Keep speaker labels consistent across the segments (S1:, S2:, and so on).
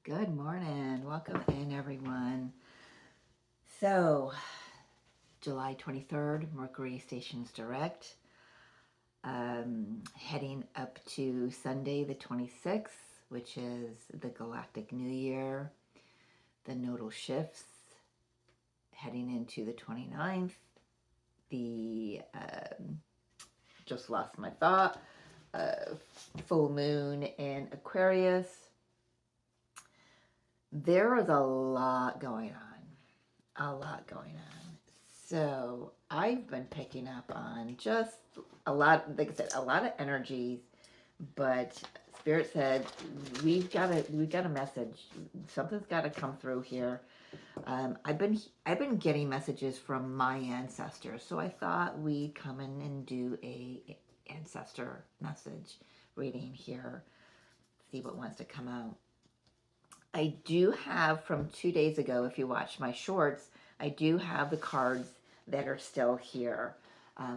S1: Good morning. Welcome in, everyone. So, July 23rd, Mercury stations direct. Heading up to Sunday, the 26th, which is the Galactic New Year. The nodal shifts. Heading into the 29th. The, just lost my thought, full moon in Aquarius. There is a lot going on. A lot going on. So I've been picking up on just a lot, like I said, a lot of energies, but Spirit said we've got a message. Something's got to come through here. I've been getting messages from my ancestors, so I thought we'd come in and do a ancestor message reading here. See what wants to come out. I do have from 2 days ago, if you watch my shorts, I do have the cards that are still here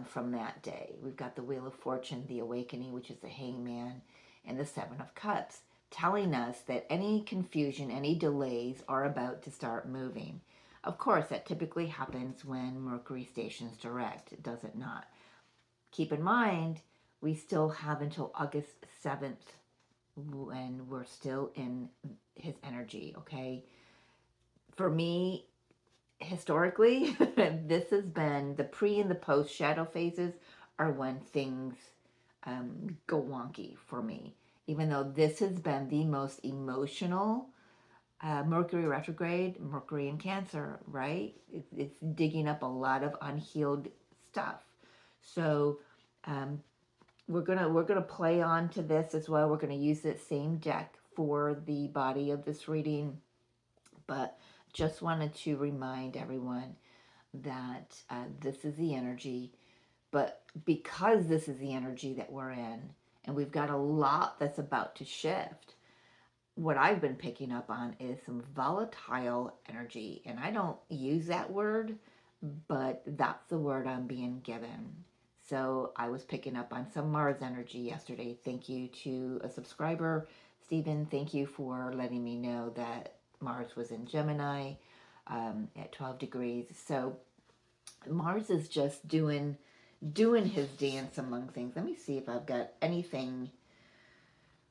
S1: from that day. We've got the Wheel of Fortune, the Awakening, which is the Hangman, and the Seven of Cups, telling us that any confusion, any delays are about to start moving. Of course, that typically happens when Mercury stations direct, does it not? Keep in mind, we still have until August 7th when we're still in his energy, okay? For me, historically, this has been the pre and the post shadow phases are when things go wonky for me. Even though this has been the most emotional Mercury retrograde, Mercury in Cancer, right? It's digging up a lot of unhealed stuff. So we're gonna play on to this as well. We're gonna use that same deck for the body of this reading, but just wanted to remind everyone that this is the energy. But because this is the energy that we're in, and we've got a lot that's about to shift, what I've been picking up on is some volatile energy. And I don't use that word, but that's the word I'm being given. So I was picking up on some Mars energy yesterday. Thank you to a subscriber, Stephen. Thank you for letting me know that Mars was in Gemini at 12 degrees. So Mars is just doing his dance among things. Let me see if I've got anything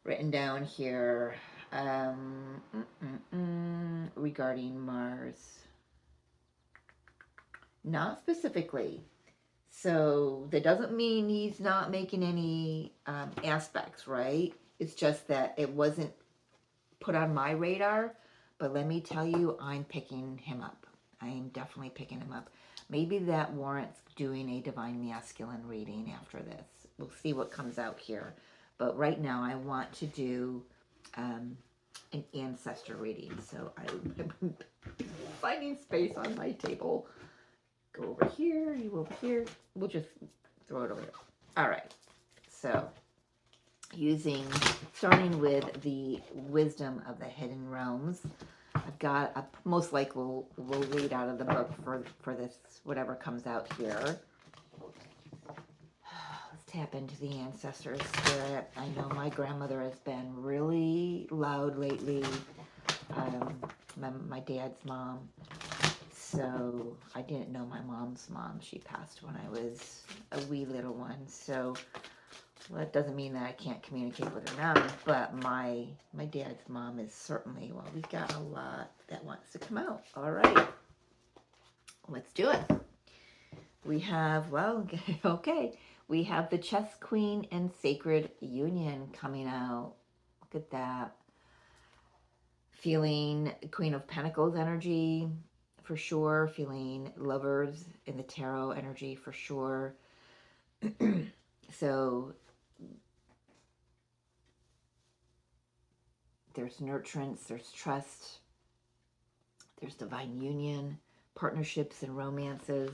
S1: written down here regarding Mars. Not specifically. So that doesn't mean he's not making any aspects, right? It's just that it wasn't put on my radar. But let me tell you, I'm picking him up. I am definitely picking him up. Maybe that warrants doing a divine masculine reading after this. We'll see what comes out here. But right now, I want to do an ancestor reading. So I'm finding space on my table. Go over here, you over here. We'll just throw it over here. All right. So starting with the wisdom of the hidden realms, I've got a most likely we'll read out of the book for this whatever comes out here. Let's tap into the ancestors spirit. I know my grandmother has been really loud lately. My dad's mom. So I didn't know my mom's mom. She passed when I was a wee little one. So that doesn't mean that I can't communicate with her now. But my dad's mom is certainly, well, we've got a lot that wants to come out. All right. Let's do it. We have, well, okay. We have the Chess Queen and Sacred Union coming out. Look at that. Feeling Queen of Pentacles energy. For sure, feeling Lovers in the tarot energy for sure. So there's nurturance, there's trust, there's divine union, partnerships and romances.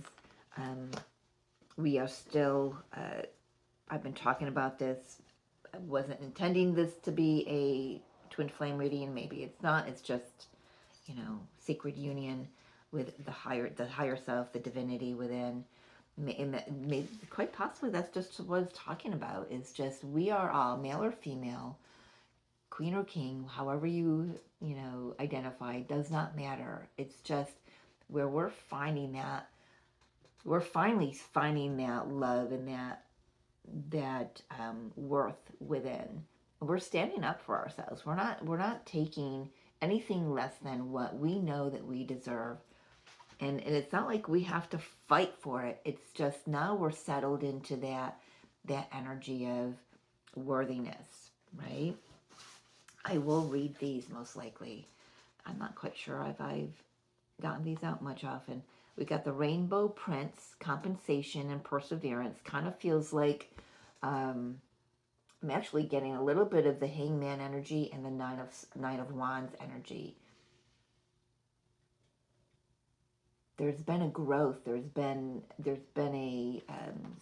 S1: We are still, I've been talking about this. I wasn't intending this to be a twin flame reading. Maybe it's not. It's just, sacred union with the higher self, the divinity within. Maybe, quite possibly that's just what I was talking about, is just we are all, male or female, queen or king, however identify, does not matter. It's just where we're finally finding that love and that worth within. We're standing up for ourselves. We're not taking anything less than what we know that we deserve. And it's not like we have to fight for it. It's just now we're settled into that energy of worthiness, right? I will read these most likely. I'm not quite sure if I've gotten these out much often. We got the Rainbow Prince, compensation and perseverance. Kind of feels like I'm actually getting a little bit of the Hangman energy and the Nine of Wands energy. There's been a growth. There's been a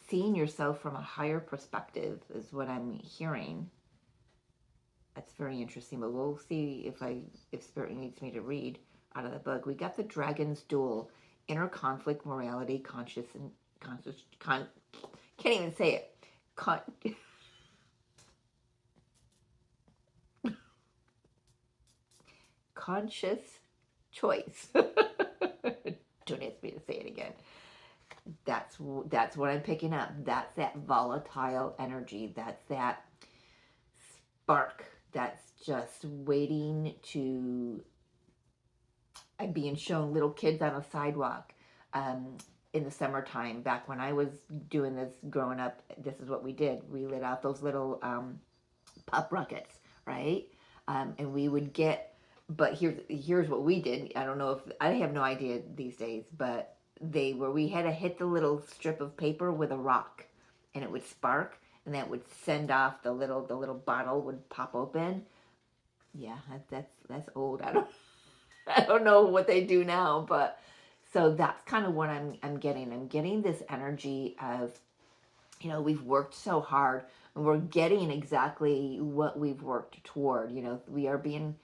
S1: seeing yourself from a higher perspective is what I'm hearing. That's very interesting, but we'll see if Spirit needs me to read out of the book. We got the Dragon's Duel, inner conflict, morality, can't even say it. Conscious choice. Don't ask me to say it again. That's what I'm picking up. That's that volatile energy. That's that spark that's just waiting to. I'm being shown little kids on a sidewalk in the summertime. Back when I was doing this growing up, this is what we did. We lit out those little pup rockets, right? And we would get. But here's what we did. I don't know if I have no idea these days, but we had to hit the little strip of paper with a rock, and it would spark, and that would send off the little bottle would pop open. Yeah, that's old. I don't know what they do now, but so that's kind of what I'm getting. I'm getting this energy of, we've worked so hard and we're getting exactly what we've worked toward. We are being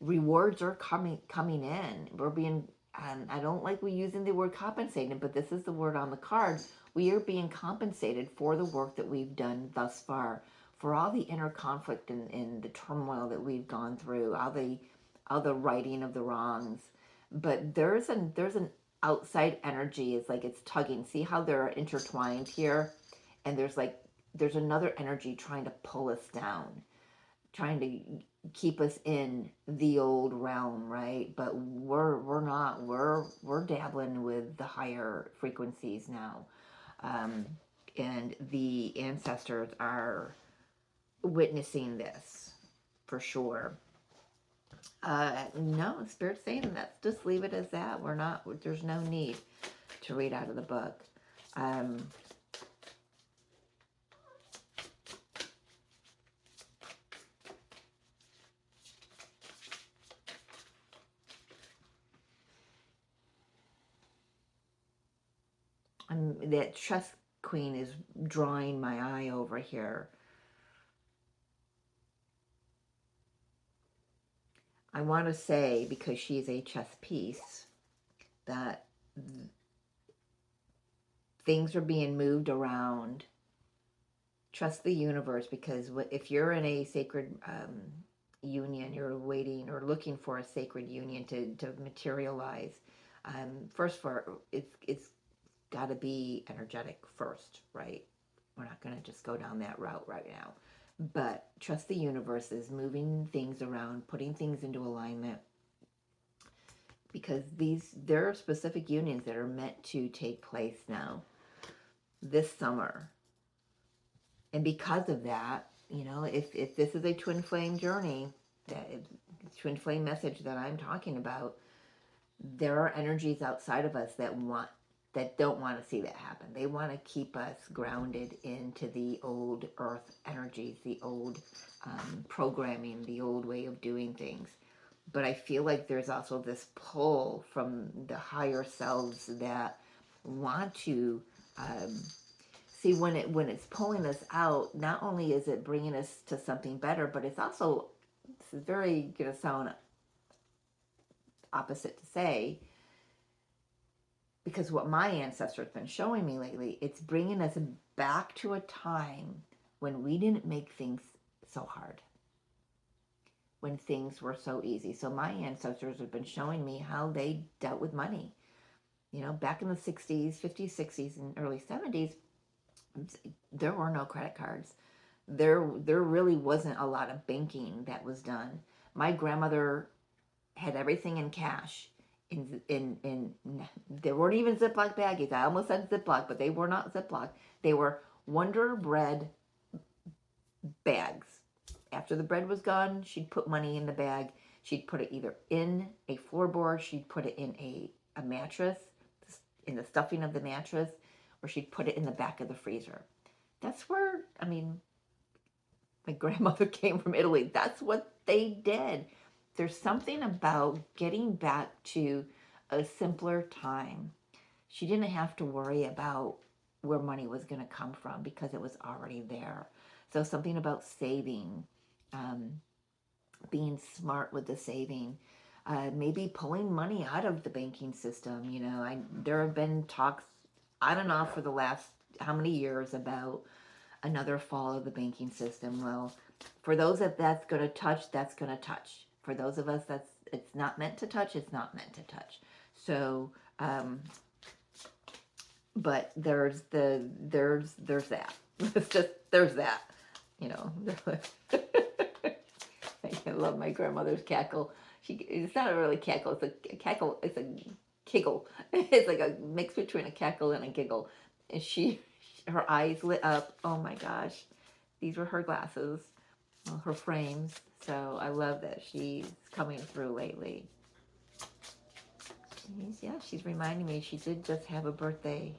S1: rewards are coming in. We're being I don't like we using the word compensated, but this is the word on the card. We are being compensated for the work that we've done thus far, for all the inner conflict and the turmoil that we've gone through, all the righting of the wrongs. But there's an outside energy. It's like it's tugging. See how they're intertwined here, and there's another energy trying to pull us down, trying to keep us in the old realm, right? But we're not. We're dabbling with the higher frequencies now, and the ancestors are witnessing this for sure. No, Spirit's saying let's just leave it as that. We're not. There's no need to read out of the book. That chess queen is drawing my eye over here. I want to say, because she's a chess piece, that things are being moved around. Trust the universe, because if you're in a sacred union, you're waiting or looking for a sacred union to materialize. First, it's got to be energetic first, right? We're not going to just go down that route right now. But trust the universe is moving things around, putting things into alignment, because there are specific unions that are meant to take place now this summer. And because of that, if this is a twin flame journey, that twin flame message that I'm talking about, there are energies outside of us that don't want to see that happen. They want to keep us grounded into the old earth energies, the old programming, the old way of doing things. But I feel like there's also this pull from the higher selves that want to see when it's pulling us out. Not only is it bringing us to something better, but it's also, this is very going to sound opposite to say, because what my ancestors been showing me lately, it's bringing us back to a time when we didn't make things so hard. when things were so easy. So my ancestors have been showing me how they dealt with money. You know, back in the 60s, 50s, 60s, and early 70s, there were no credit cards. There really wasn't a lot of banking that was done. My grandmother had everything in cash. In There weren't even Ziploc baggies. I almost said Ziploc, but they were not Ziploc. They were Wonder Bread bags. After the bread was gone, she'd put money in the bag. She'd put it either in a floorboard, she'd put it in a mattress, in the stuffing of the mattress, or she'd put it in the back of the freezer. That's where, I mean, my grandmother came from Italy. That's what they did. There's something about getting back to a simpler time. She didn't have to worry about where money was going to come from because it was already there. So something about saving, being smart with the saving, maybe pulling money out of the banking system. You know, there have been talks on and off for the last how many years about another fall of the banking system. Well, for those that's going to touch, that's going to touch. For those of us that's it's not meant to touch, it's not meant to touch. So, but there's that. It's just there's that. You know, I love my grandmother's cackle. It's not a really cackle. It's a cackle. It's a giggle. It's like a mix between a cackle and a giggle. And her eyes lit up. Oh my gosh, these were her glasses, well, her frames. So I love that she's coming through lately. She's reminding me she did just have a birthday.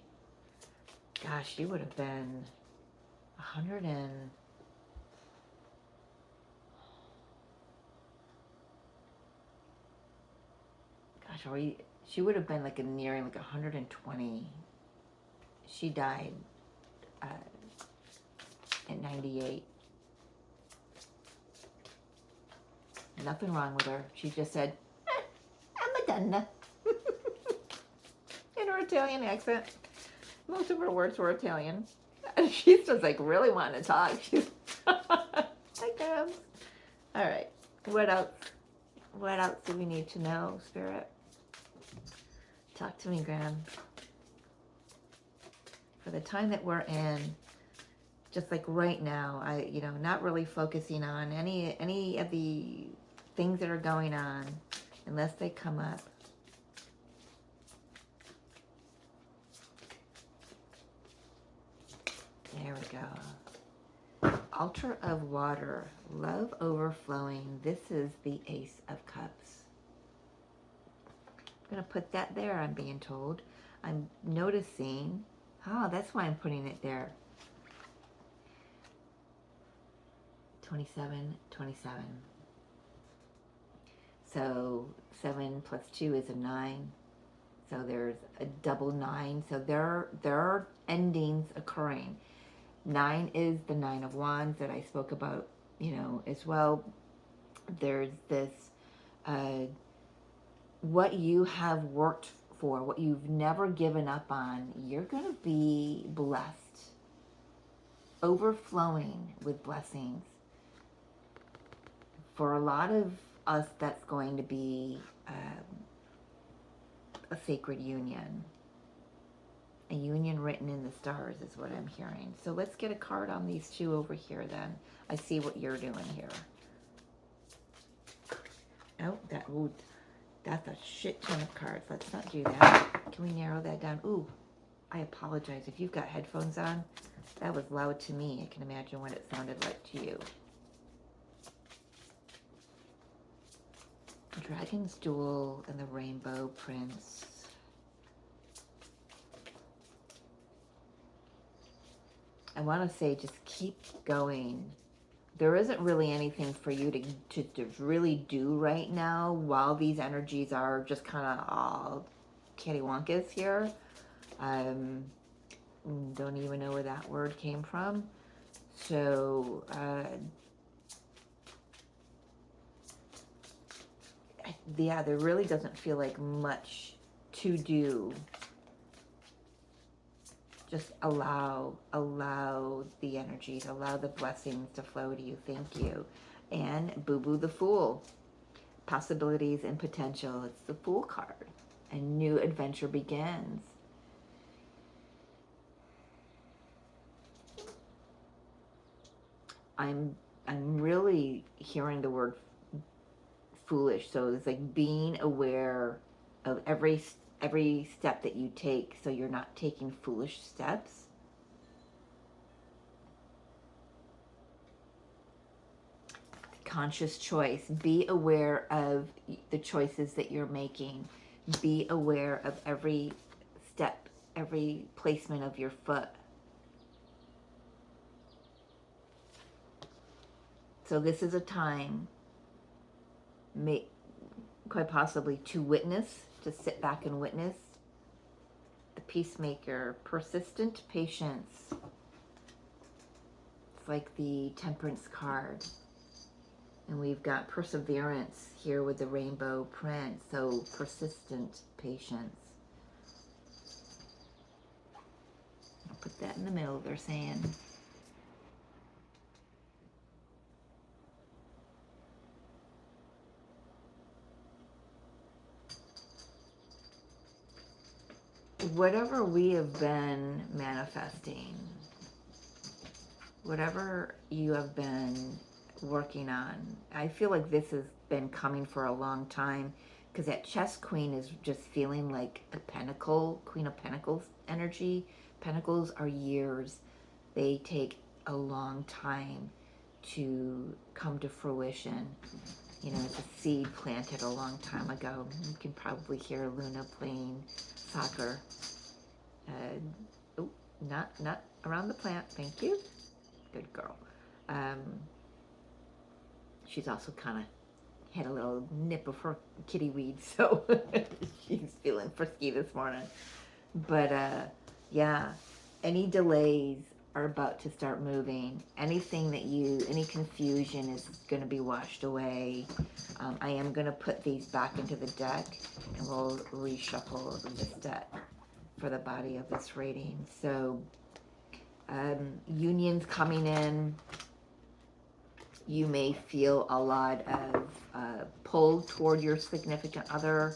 S1: Gosh, she would have been 100 and... Gosh, she would have been like nearing like 120. She died at 98. Nothing wrong with her. She just said, I'm a donna. In her Italian accent. Most of her words were Italian. She's just like really wanting to talk. She's hi, Grams. All right. What else? What else do we need to know, Spirit? Talk to me, Graham. For the time that we're in, just like right now, not really focusing on any of the things that are going on unless they come up. There we go. Altar of water, love overflowing. This is the Ace of Cups. I'm going to put that there, I'm being told. I'm noticing, that's why I'm putting it there. 27, 27. So 7 plus 2 is a 9. So there's a double 9. So there are endings occurring. 9 is the 9 of Wands that I spoke about, as well. There's this, what you have worked for, what you've never given up on, you're going to be blessed, overflowing with blessings. For a lot of us, that's going to be a sacred union. A union written in the stars is what I'm hearing. So let's get a card on these two over here then. I see what you're doing here. Oh, that's a shit ton of cards. Let's not do that. Can we narrow that down? Ooh, I apologize. If you've got headphones on, that was loud to me. I can imagine what it sounded like to you. Dragon's Duel and the Rainbow Prince. I want to say just keep going. There isn't really anything for you to really do right now while these energies are just kind of all cattywampus here. Don't even know where that word came from. So, yeah, there really doesn't feel like much to do. Just allow the energies, allow the blessings to flow to you. Thank you. And Boo Boo the Fool. Possibilities and potential. It's the Fool card. A new adventure begins. I'm really hearing the word foolish. So it's like being aware of every step that you take, so you're not taking foolish steps. Conscious choice. Be aware of the choices that you're making. Be aware of every step, every placement of your foot. So this is a time, quite possibly, to witness, to sit back and witness. The Peacemaker, persistent patience. It's like the Temperance card. And we've got perseverance here with the rainbow print. So persistent patience. I'll put that in the middle, they're saying. Whatever we have been manifesting, whatever you have been working on, I feel like this has been coming for a long time, because that chess queen is just feeling like a pentacle, Queen of Pentacles energy. Pentacles are years. They take a long time to come to fruition. You know, it's a seed planted a long time ago. You can probably hear Luna playing soccer. Oh, not around the plant. Thank you. Good girl. She's also kind of had a little nip of her kitty weed, so she's feeling frisky this morning. But yeah, any delays are about to start moving. Anything that any confusion is going to be washed away. I am going to put these back into the deck, and we'll reshuffle this deck for the body of this reading. So unions coming in. You may feel a lot of pull toward your significant other.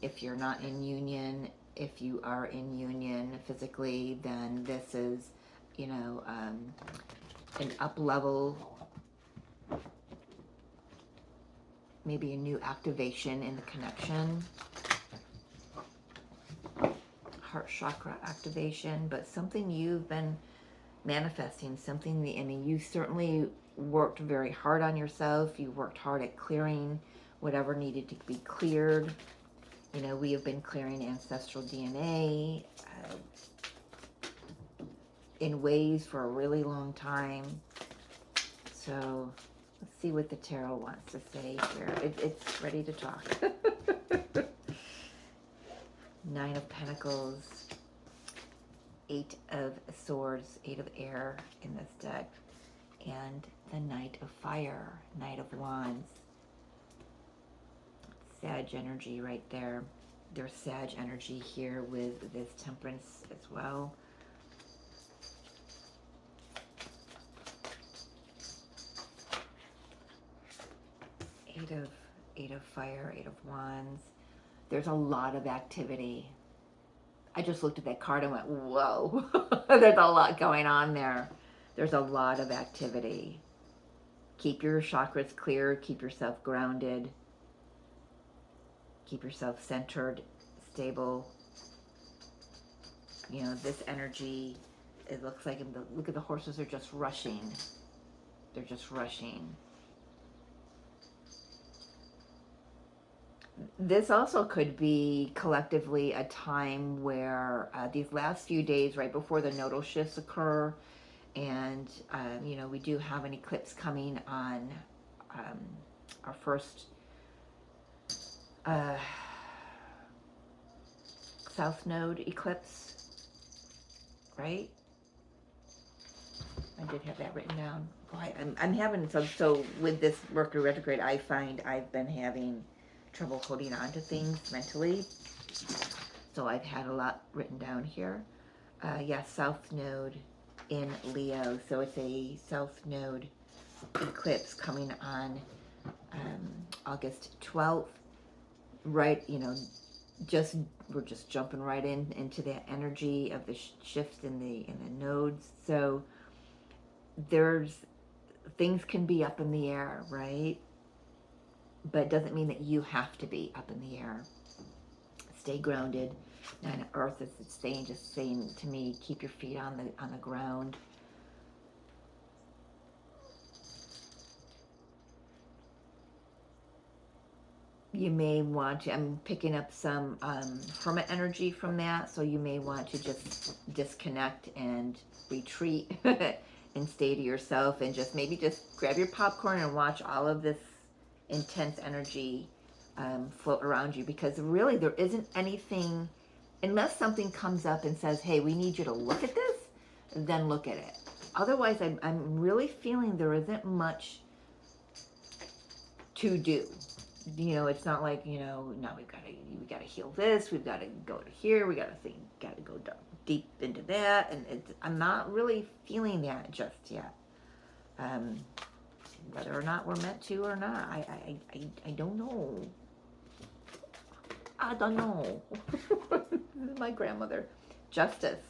S1: If you're not in union, if you are in union physically, then this is, you know, an up level, maybe a new activation in the connection. Heart chakra activation, but something you've been manifesting, something that, I mean, you certainly worked very hard on yourself. You worked hard at clearing whatever needed to be cleared. You know, we have been clearing ancestral DNA in ways for a really long time. So let's see what the tarot wants to say here. It's ready to talk. Nine of Pentacles, Eight of Swords, Eight of Air in this deck, and the Knight of Fire, Knight of Wands. Sag energy right there. There's Sag energy here with this Temperance as well. Eight of Fire, Eight of Wands. There's a lot of activity. I just looked at that card and went, whoa, there's a lot going on there. There's a lot of activity. Keep your chakras clear, keep yourself grounded, keep yourself centered, stable. You know, this energy, it looks like, look at the horses are just rushing. They're just rushing. This also could be collectively a time where these last few days right before the nodal shifts occur, and you know, we do have an eclipse coming on our first south node eclipse, right? I did have that written down. Boy, I'm having so with this Mercury retrograde, I find I've been having trouble holding on to things mentally. So I've had a lot written down here. Yes, South Node in Leo. So it's a South Node eclipse coming on August 12th. Right, just we're just jumping right into that energy of the shifts in the nodes. So there's things can be up in the air, right? But it doesn't mean that you have to be up in the air. Stay grounded. And Earth is just saying to me, keep your feet on the ground. You may want to, I'm picking up some hermit energy from that, so you may want to just disconnect and retreat and stay to yourself, and maybe just grab your popcorn and watch all of this intense energy float around you, because really there isn't anything, unless something comes up and says, hey, we need you to look at this, then look at it. Otherwise, I'm really feeling there isn't much to do. It's not like, now we gotta heal this, we've got to go to here, we gotta go deep into that, and I'm not really feeling that just yet. Whether or not we're meant to or not, I don't know. I don't know. This is my grandmother. Justice.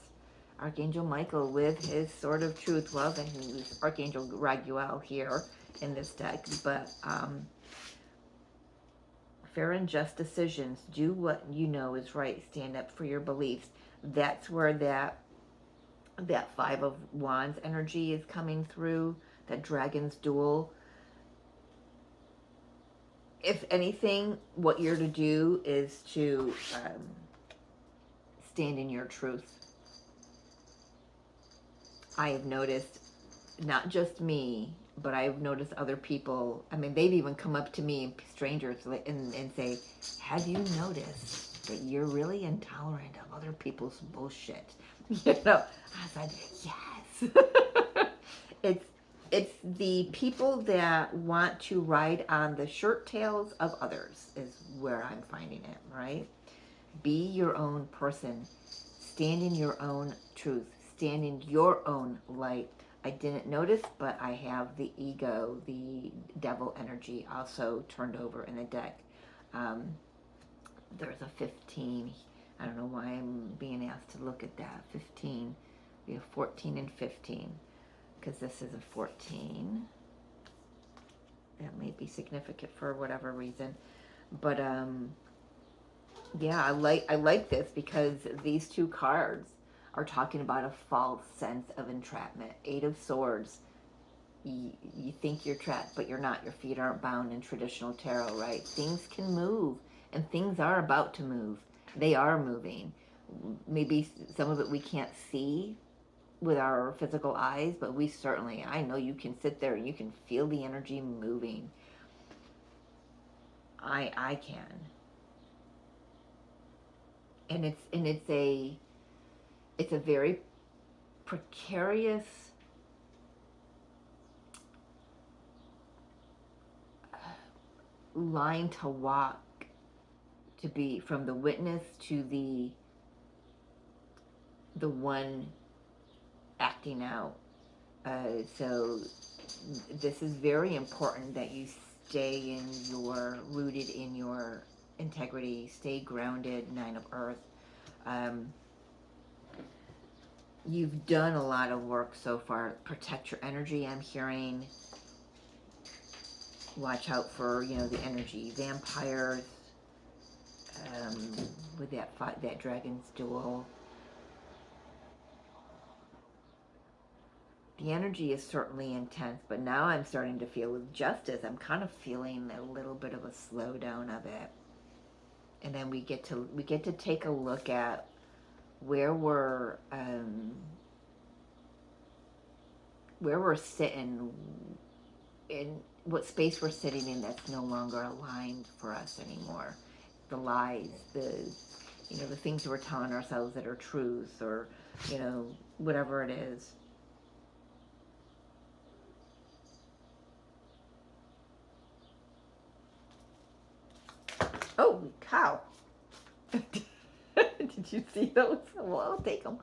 S1: Archangel Michael with his sword of truth, love, and he's Archangel Raguel here in this deck, but fair and just decisions. Do what you know is right. Stand up for your beliefs. That's where that Five of Wands energy is coming through. That Dragon's Duel. If anything, what you're to do is to stand in your truth. I have noticed, not just me, but I've noticed other people, they've even come up to me, strangers, and say, have you noticed that you're really intolerant of other people's bullshit? I said, yes. It's the people that want to ride on the shirt tails of others is where I'm finding it, right? Be your own person. Stand in your own truth. Stand in your own light. I didn't notice, but I have the ego, the devil energy also turned over in the deck. There's a 15. I don't know why I'm being asked to look at that. 15. We have 14 and 15. Because this is a 14. That may be significant for whatever reason. But yeah, I like this because these two cards are talking about a false sense of entrapment. 8 of Swords. You think you're trapped, but you're not. Your feet aren't bound in traditional tarot, right? Things can move, and things are about to move. They are moving. Maybe some of it we can't see with our physical eyes, but we certainly, I know you can sit there and you can feel the energy moving. I can. And it's a very precarious line to walk, to be from the witness to the one acting out. So this is very important that you stay rooted in your integrity, stay grounded. 9 of Earth. You've done a lot of work so far. Protect your energy, I'm hearing. Watch out for, the energy vampires, with that Dragon's Duel. The energy is certainly intense, but now I'm starting to feel with Justice, I'm kind of feeling a little bit of a slowdown of it. And then we get to take a look at where we're sitting, in what space we're sitting in that's no longer aligned for us anymore. The lies, the things we're telling ourselves that are truths, or whatever it is. Oh, cow. Did you see those? Well, I'll take them.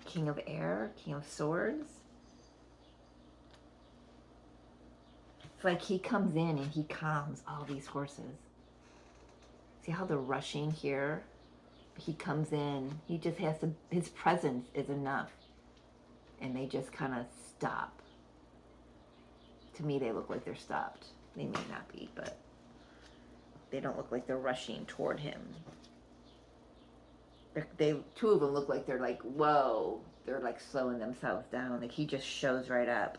S1: King of Air, King of Swords. like he comes in and he calms all these horses. See how they're rushing here? He comes in, he just has to, his presence is enough. And they just kind of stop. To me, they look like they're stopped. They may not be, but they don't look like they're rushing toward him. Two of them look like they're like, whoa. They're like slowing themselves down. Like he just shows right up.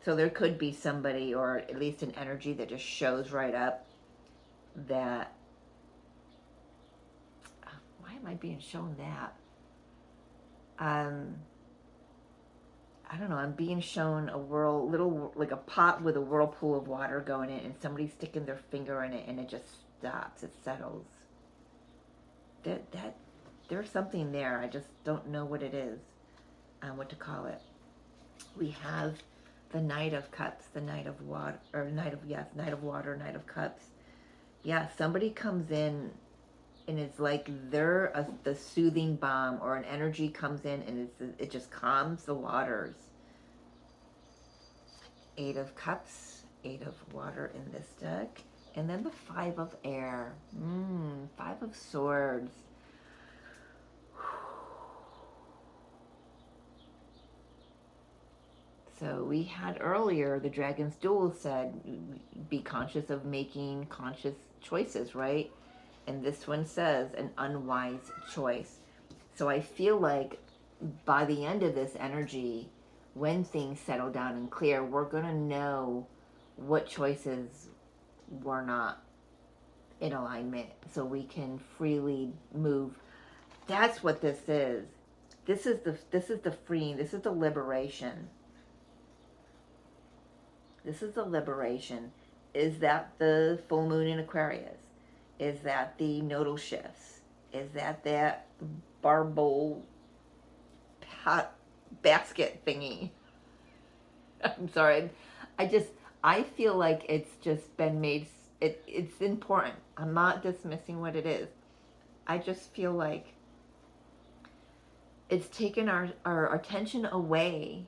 S1: So there could be somebody, or at least an energy that just shows right up that, why am I being shown that? I don't know, I'm being shown a little, like a pot with a whirlpool of water going in, and somebody's sticking their finger in it, and it just stops, it settles. There's something there, I just don't know what it is, what to call it. We have the Knight of Cups, the Knight of Water, or Knight of Water, Knight of Cups. Yeah, somebody comes in and it's like they're the soothing balm, or an energy comes in and it just calms the waters. Eight of Cups, Eight of Water in this deck, and then the Five of Air. Five of Swords. So we had earlier, the Dragon's Duel said, be conscious of making conscious choices, right? And this one says an unwise choice. So I feel like by the end of this energy, when things settle down and clear, we're going to know what choices were not in alignment, so we can freely move. That's what this is. This is the freeing. This is the liberation. This is the liberation. Is that the full moon in Aquarius? Is that the nodal shifts? Is that barbel pot basket thingy? I'm sorry. I feel like it's just been made, it's important. I'm not dismissing what it is. I just feel like it's taken our attention away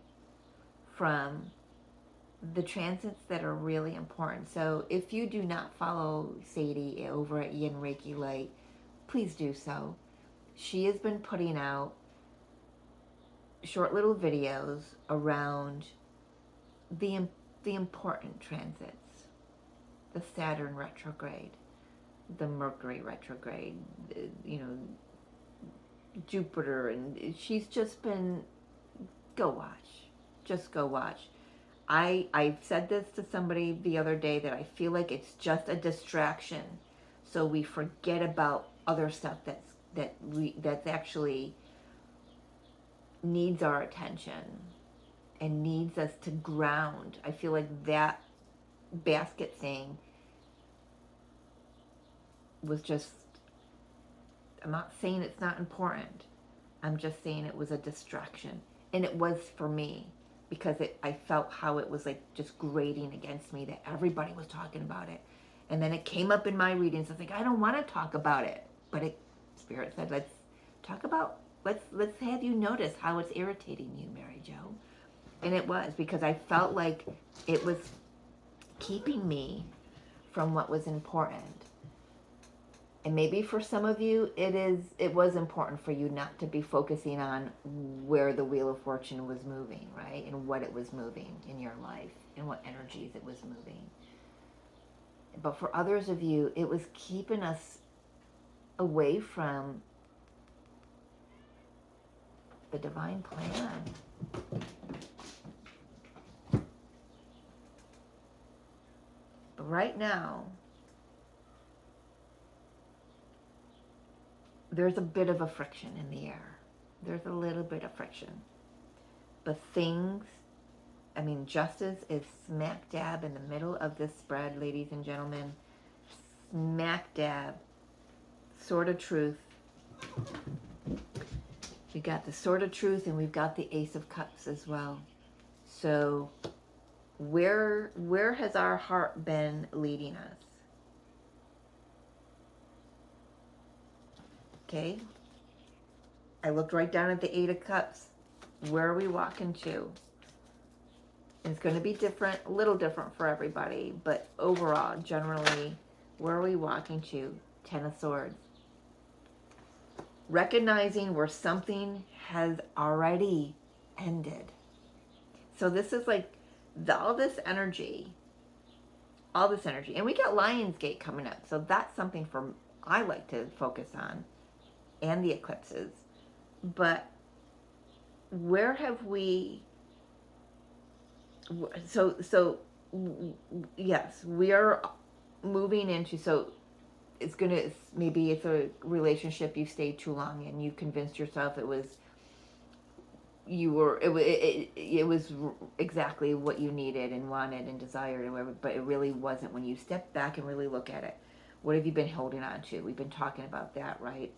S1: from the transits that are really important. So if you do not follow Sadie over at Yin Reiki Light, please do so. She has been putting out short little videos around the important transits. The Saturn retrograde, the Mercury retrograde, Jupiter, and she's just been, go watch. Just go watch. I said this to somebody the other day, that I feel like it's just a distraction, so we forget about other stuff that's actually needs our attention and needs us to ground. I feel like that basket thing was just, I'm not saying it's not important. I'm just saying it was a distraction, and it was for me. Because I felt how it was like just grating against me that everybody was talking about it. And then it came up in my readings. I was like, I don't want to talk about it. But Spirit said, let's talk about, let's have you notice how it's irritating you, Mary Jo. And it was, because I felt like it was keeping me from what was important. And maybe for some of you, it was important for you not to be focusing on where the Wheel of Fortune was moving, right? And what it was moving in your life and what energies it was moving. But for others of you, it was keeping us away from the divine plan. But right now, there's a bit of a friction in the air. There's a little bit of friction. But justice is smack dab in the middle of this spread, ladies and gentlemen. Smack dab. Sword of Truth. We got the Sword of Truth, and we've got the Ace of Cups as well. So where has our heart been leading us? Okay, I looked right down at the Eight of Cups. Where are we walking to? It's going to be different, a little different for everybody, but overall, generally, where are we walking to? Ten of Swords. Recognizing where something has already ended. So this is like all this energy, and we got Lionsgate coming up, so that's something for I like to focus on, and the eclipses. But where have we? So yes, we are moving into. So it's gonna, maybe it's a relationship you stayed too long and you convinced yourself it was, it was exactly what you needed and wanted and desired and whatever, but it really wasn't. When you step back and really look at it, what have you been holding on to? We've been talking about that, right?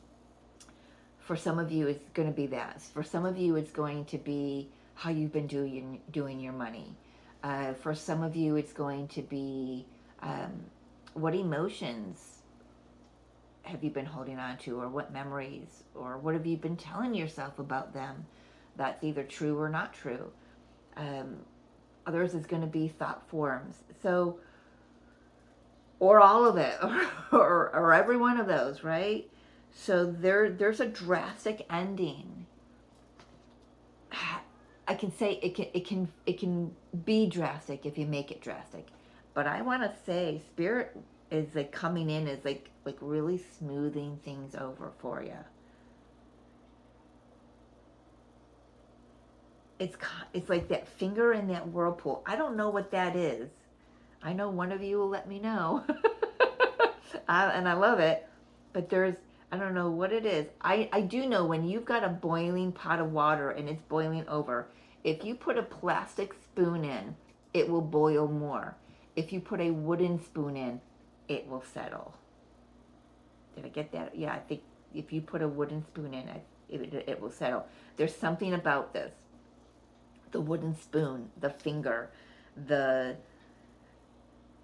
S1: For some of you, it's going to be that. For some of you, it's going to be how you've been doing your money. For some of you, it's going to be what emotions have you been holding on to, or what memories, or what have you been telling yourself about them that's either true or not true. Others is going to be thought forms. So, or all of it, or every one of those, right? So there's a drastic ending. I can say it can be drastic if you make it drastic, but I want to say Spirit is like coming in as like really smoothing things over for you. It's like that finger in that whirlpool. I don't know what that is. I know one of you will let me know. And I love it, but I don't know what it is. I do know when you've got a boiling pot of water and it's boiling over, if you put a plastic spoon in, it will boil more. If you put a wooden spoon in, it will settle. Did I get that? Yeah, I think if you put a wooden spoon in, it will settle. There's something about this. The wooden spoon, the finger, the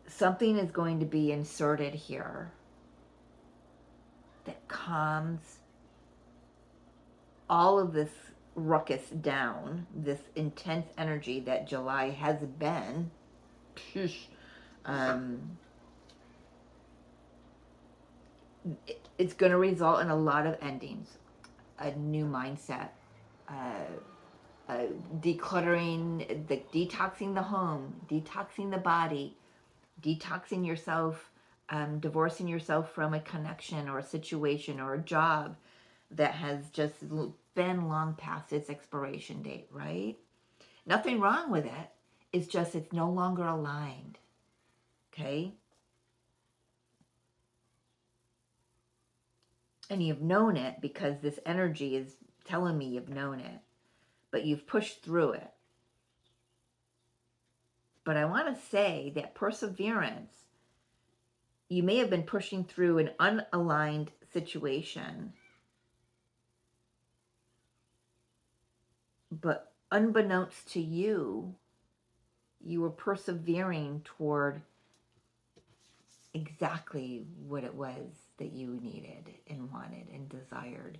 S1: something is going to be inserted here that calms all of this ruckus down, this intense energy that July has been. It's going to result in a lot of endings, a new mindset, decluttering, detoxing the home, detoxing the body, detoxing yourself, divorcing yourself from a connection or a situation or a job that has just been long past its expiration date, right? Nothing wrong with it. It's just it's no longer aligned. Okay? And you've known it because this energy is telling me you've known it, but you've pushed through it. But I want to say that perseverance, you may have been pushing through an unaligned situation, but unbeknownst to you, you were persevering toward exactly what it was that you needed and wanted and desired.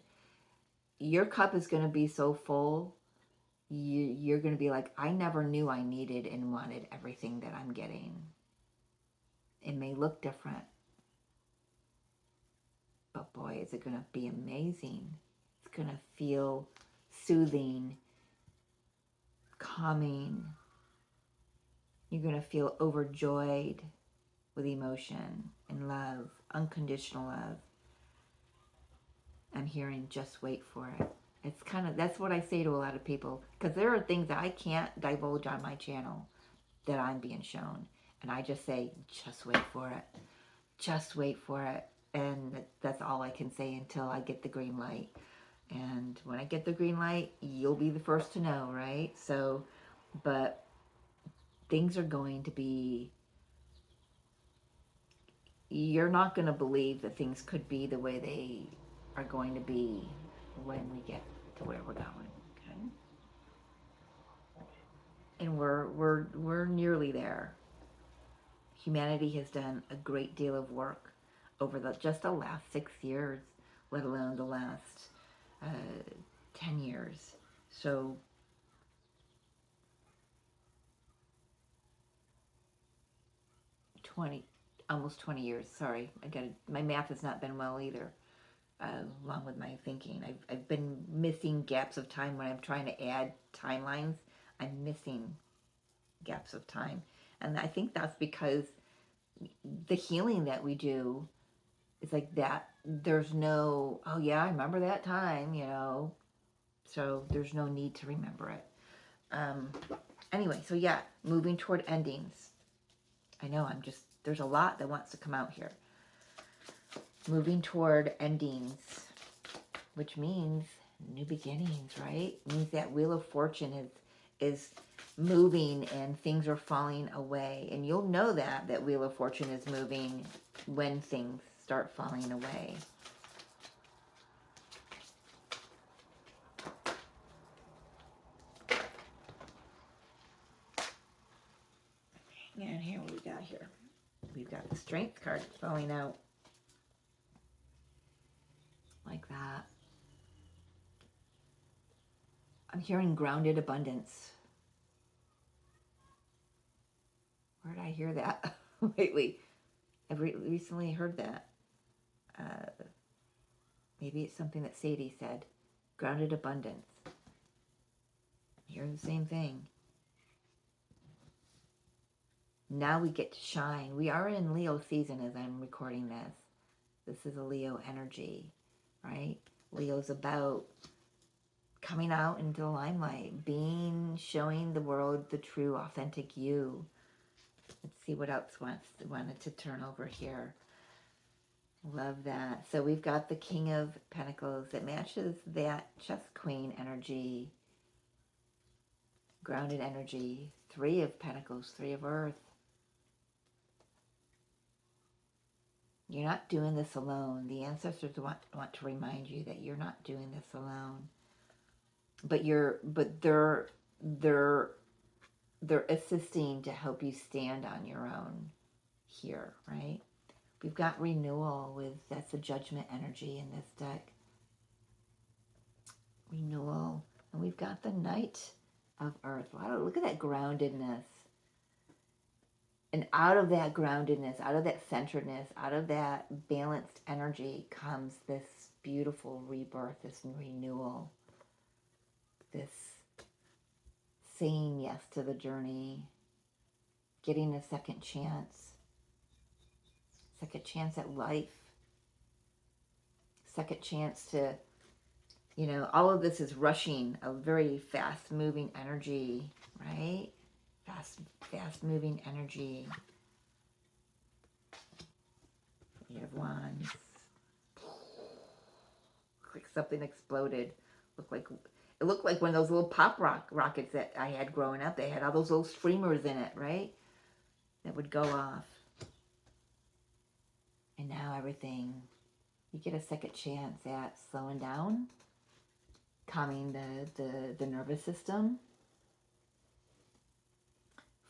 S1: Your cup is going to be so full, you're going to be like, I never knew I needed and wanted everything that I'm getting. It may look different, but boy, is it going to be amazing. It's going to feel soothing, calming. You're going to feel overjoyed with emotion and love, unconditional love. I'm hearing just wait for it. It's kind of, that's what I say to a lot of people, because there are things that I can't divulge on my channel that I'm being shown. And I just say, just wait for it. Just wait for it. And that's all I can say until I get the green light. And when I get the green light, you'll be the first to know, right? So, but things are going to be, you're not going to believe that things could be the way they are going to be when we get to where we're going. Okay? And we're nearly there. Humanity has done a great deal of work over just the last 6 years, let alone the last 10 years. So 20, almost 20 years. Sorry, my math has not been well either. Along with my thinking, I've been missing gaps of time when I'm trying to add timelines. I'm missing gaps of time, and I think that's because the healing that we do is like that. There's no, oh yeah, I remember that time, so there's no need to remember it. Anyway, so yeah, moving toward endings. I know there's a lot that wants to come out here. Moving toward endings, which means new beginnings, right? It means that Wheel of Fortune is moving and things are falling away. And you'll know that Wheel of Fortune is moving when things start falling away. And here what we got here. We've got the Strength card falling out. Like that. I'm hearing grounded abundance. Where did I hear that? Lately. I've recently heard that. Maybe it's something that Sadie said. Grounded abundance. I'm hearing the same thing. Now we get to shine. We are in Leo season as I'm recording this. This is a Leo energy, right? Leo's about coming out into the limelight, showing the world the true, authentic you. Let's see what else wanted to turn over here. Love that. So we've got the King of Pentacles that matches that Chess Queen energy, grounded energy. 3 of Pentacles, 3 of Earth. You're not doing this alone. The ancestors want to remind you that you're not doing this alone. But they're assisting to help you stand on your own here, right? We've got renewal that's the Judgment energy in this deck. Renewal. And we've got the Knight of Earth. Wow, look at that groundedness. And out of that groundedness, out of that centeredness, out of that balanced energy comes this beautiful rebirth, this renewal, this saying yes to the journey, getting a second chance at life, second chance to, all of this is rushing, a very fast moving energy, right? Fast moving energy. 8 of Wands. Like something exploded. It looked like one of those little pop rockets that I had growing up. They had all those little streamers in it, right? That would go off. And now everything, you get a second chance at slowing down, calming the nervous system.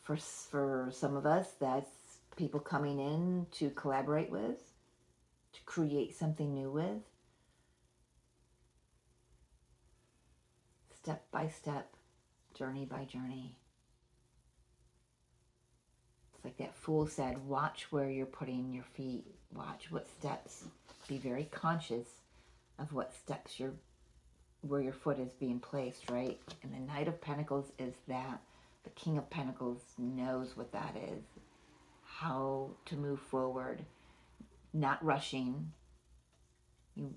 S1: For some of us, that's people coming in to collaborate with, to create something new with. Step by step, journey by journey. It's like that fool said, watch where you're putting your feet. Watch what steps. Be very conscious of what steps where your foot is being placed, right? And the Knight of Pentacles is that. The King of Pentacles knows what that is. How to move forward. Not rushing.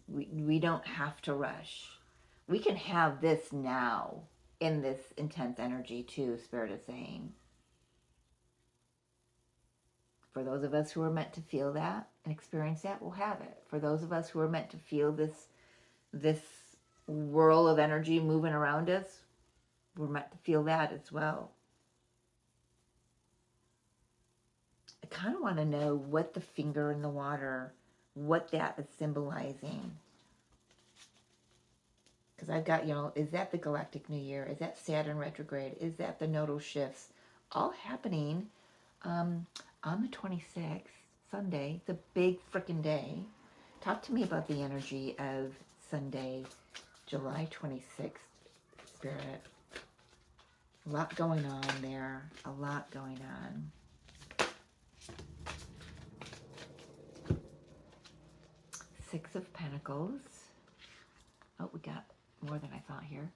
S1: We don't have to rush. We can have this now in this intense energy too, Spirit is saying. For those of us who are meant to feel that and experience that, we'll have it. For those of us who are meant to feel this whirl of energy moving around us, we're meant to feel that as well. I kind of want to know what the finger in the water, what that is symbolizing. Because I've got, is that the Galactic New Year? Is that Saturn retrograde? Is that the nodal shifts? All happening on the 26th, Sunday. It's a big freaking day. Talk to me about the energy of Sunday, July 26th, Spirit. A lot going on there. A lot going on. Six of Pentacles. Oh, we got more than I thought here.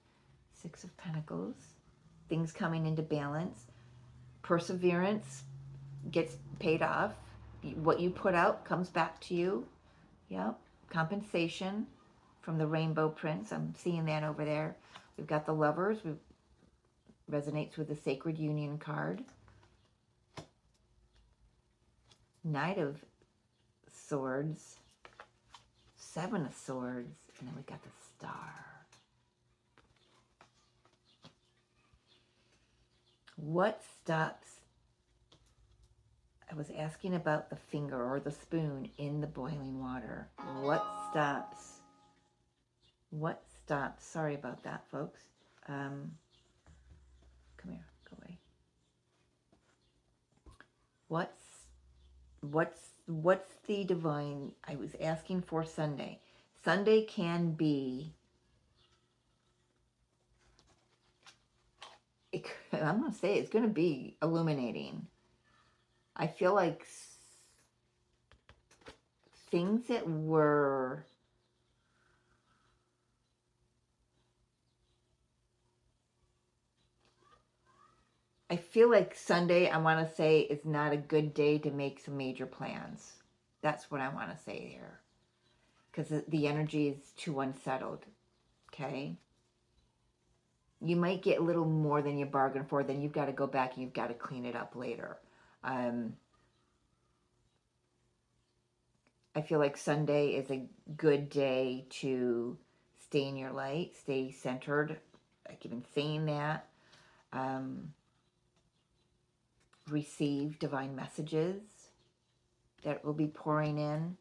S1: Six of Pentacles. Things coming into balance. Perseverance gets paid off. What you put out comes back to you. Yep. Compensation from the Rainbow Prince. I'm seeing that over there. We've got the Lovers. Resonates with the Sacred Union card. Knight of Swords. Seven of Swords. And then we got the Star. What stops? I was asking about the finger or the spoon in the boiling water. What stops? What stops? Sorry about that, folks. Come here. Go away. What's the divine? I was asking for Sunday. Sunday can be. I'm going to say it's going to be illuminating. I feel like things that were I feel like Sunday, I want to say, is not a good day to make some major plans. That's what I want to say here. Because the energy is too unsettled. Okay? You might get a little more than you bargained for. Then you've got to go back and you've got to clean it up later. I feel like Sunday is a good day to stay in your light, stay centered. I keep on saying that. Receive divine messages that will be pouring in.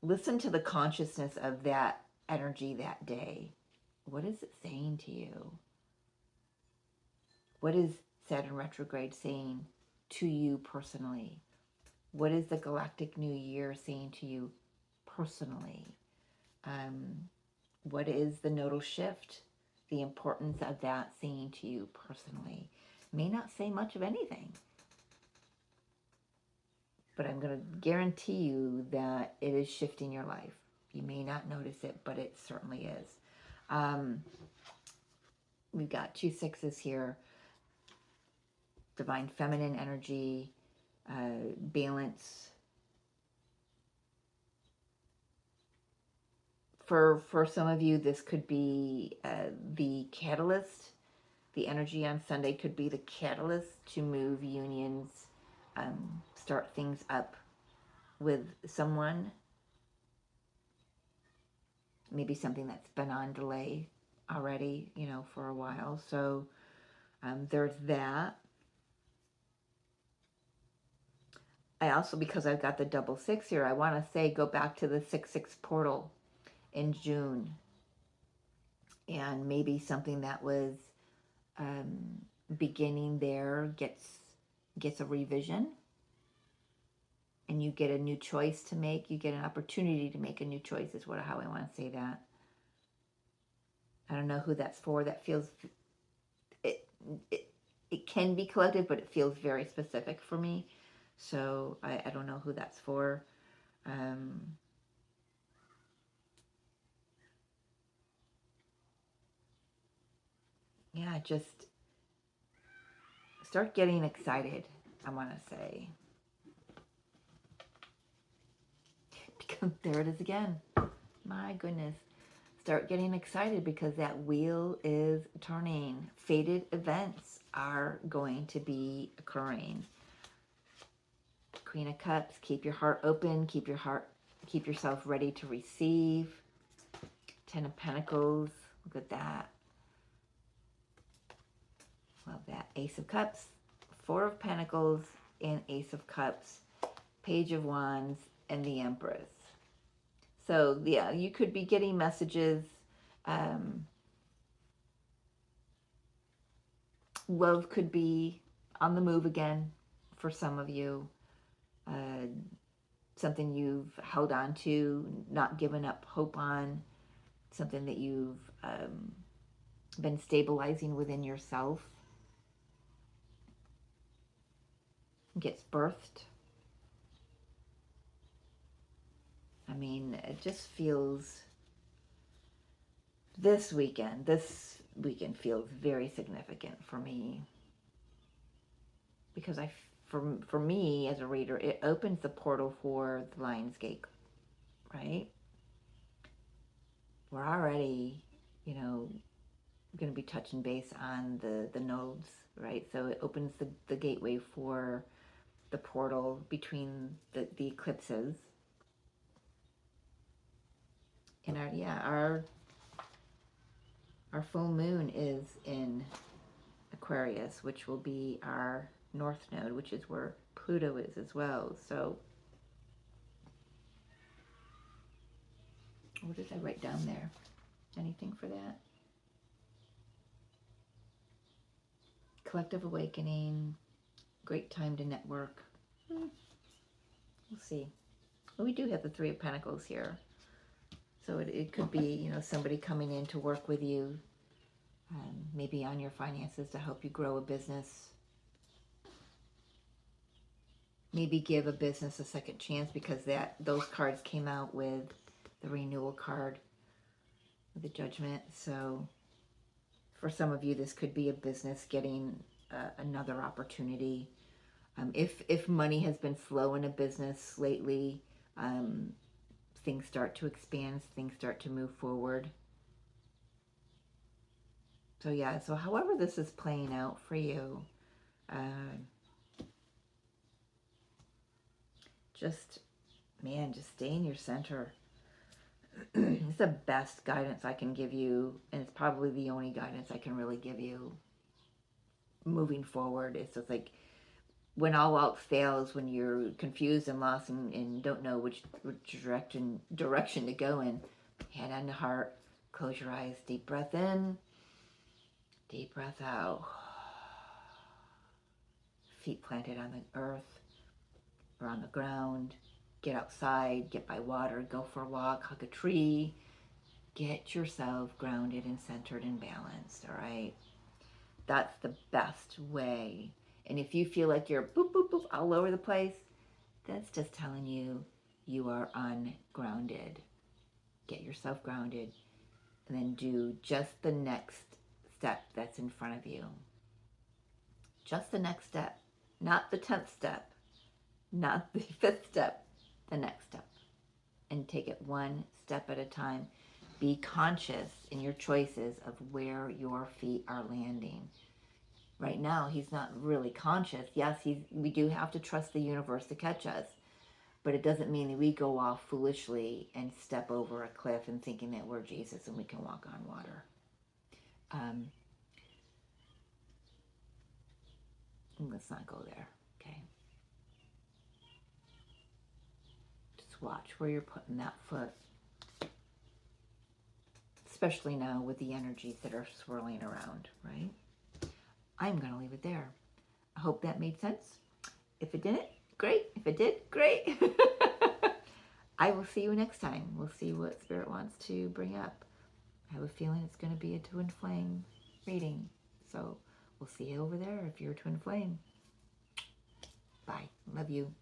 S1: Listen to the consciousness of that energy that day. What is it saying to you? What is Saturn retrograde saying to you personally? What is the Galactic New Year saying to you personally? What is the nodal shift? The importance of that saying to you personally. May not say much of anything. But I'm going to guarantee you that it is shifting your life. You may not notice it, but it certainly is. We've got 2 sixes here. Divine feminine energy, balance. For some of you, this could be the catalyst. The energy on Sunday could be the catalyst to move unions, start things up with someone. Maybe something that's been on delay already, for a while. So there's that. I also, because I've got the double 6 here, I want to say go back to the 6/6 portal in June. And maybe something that was beginning there gets a revision. And you get a new choice to make. You get an opportunity to make a new choice is how I want to say that. I don't know who that's for. That feels, it can be collective, but it feels very specific for me. So I don't know who that's for. Yeah, just start getting excited, I want to say. Because there it is again. My goodness. Start getting excited because that wheel is turning. Fated events are going to be occurring. Queen of Cups, keep your heart open, keep yourself ready to receive. 10 of Pentacles, look at that. Love that. Ace of Cups, 4 of Pentacles, and Ace of Cups, Page of Wands, and the Empress. So, yeah, you could be getting messages. Love could be on the move again for some of you. Something you've held on to, not given up hope on. Something that you've been stabilizing within yourself. Gets birthed. I mean, it just feels, this weekend feels very significant for me, because for me as a reader, it opens the portal for the Lion's Gate, right? We're already, you know, going to be touching base on the nodes, right? So it opens the gateway for the portal between the eclipses. And our full moon is in Aquarius, which will be our north node, which is where Pluto is as well. So what did I write down there? Anything for that? Collective awakening, great time to network. We'll see. Well, we do have the Three of Pentacles here. So it could be, you know, somebody coming in to work with you, maybe on your finances to help you grow a business. Maybe give a business a second chance, because those cards came out with the renewal card, with the Judgment. So for some of you, this could be a business getting another opportunity. If money has been slow in a business lately, things start to expand, things start to move forward. So yeah, so however this is playing out for you, just stay in your center. It's the best guidance I can give you, and it's probably the only guidance I can really give you moving forward. It's just like, when all else fails, when you're confused and lost and don't know which direction to go in, hand on the heart, close your eyes, deep breath in, deep breath out. Feet planted on the earth or on the ground. Get outside, get by water, go for a walk, hug a tree. Get yourself grounded and centered and balanced, all right? That's the best way. And if you feel like you're boop, boop, boop all over the place, that's just telling you you are ungrounded. Get yourself grounded, and then do just the next step that's in front of you. Just the next step, not the 10th step, not the 5th step, the next step. And take it one step at a time. Be conscious in your choices of where your feet are landing. Right now, he's not really conscious. Yes, we do have to trust the universe to catch us, but it doesn't mean that we go off foolishly and step over a cliff and thinking that we're Jesus and we can walk on water. Let's not go there, okay? Just watch where you're putting that foot, especially now with the energies that are swirling around, right? I'm going to leave it there. I hope that made sense. If it didn't, great. If it did, great. I will see you next time. We'll see what Spirit wants to bring up. I have a feeling it's going to be a twin flame reading. So we'll see you over there if you're a twin flame. Bye. Love you.